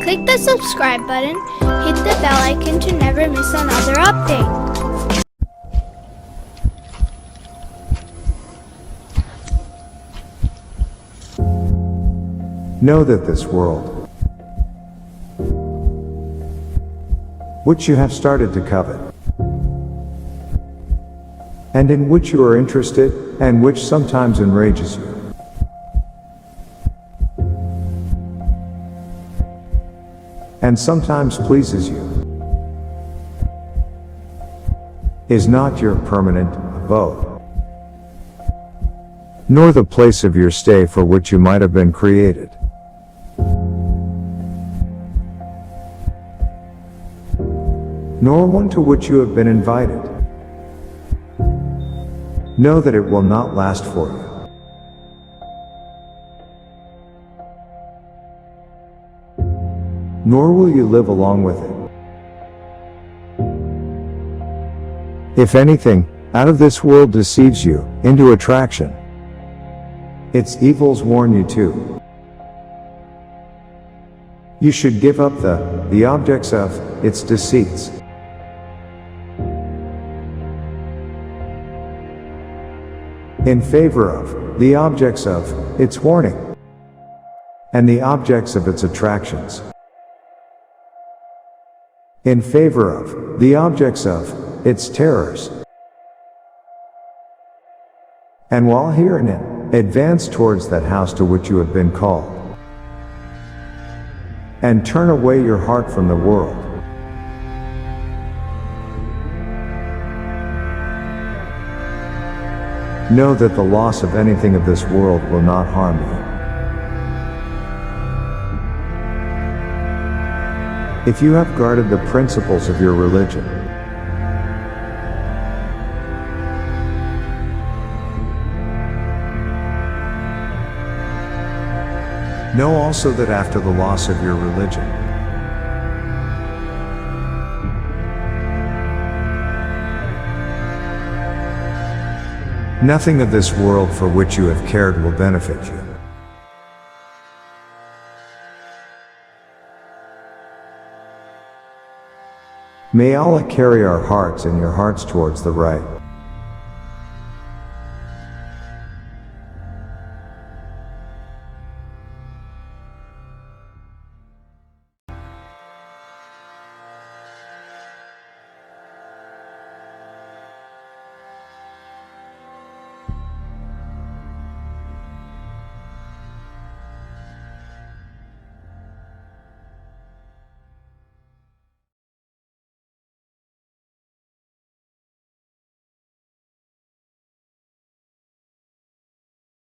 Click the subscribe button, hit the bell icon to never miss another update. Know that this world, which you have started to covet, and in which you are interested, and which sometimes enrages you, and sometimes pleases you, is not your permanent abode, nor the place of your stay for which you might have been created. Nor one to which you have been invited. Know that it will not last for you. Nor will you live along with it. If anything out of this world deceives you into attraction, its evils warn you too. You should give up the objects of its deceits, in favor of the objects of its warning, and the objects of its attractions, in favor of the objects of its terrors. And while here in it, advance towards that house to which you have been called, and turn away your heart from the world. Know that the loss of anything of this world will not harm you, if you have guarded the principles of your religion. Know also that after the loss of your religion, nothing of this world for which you have cared will benefit you. May Allah carry our hearts and your hearts towards the right.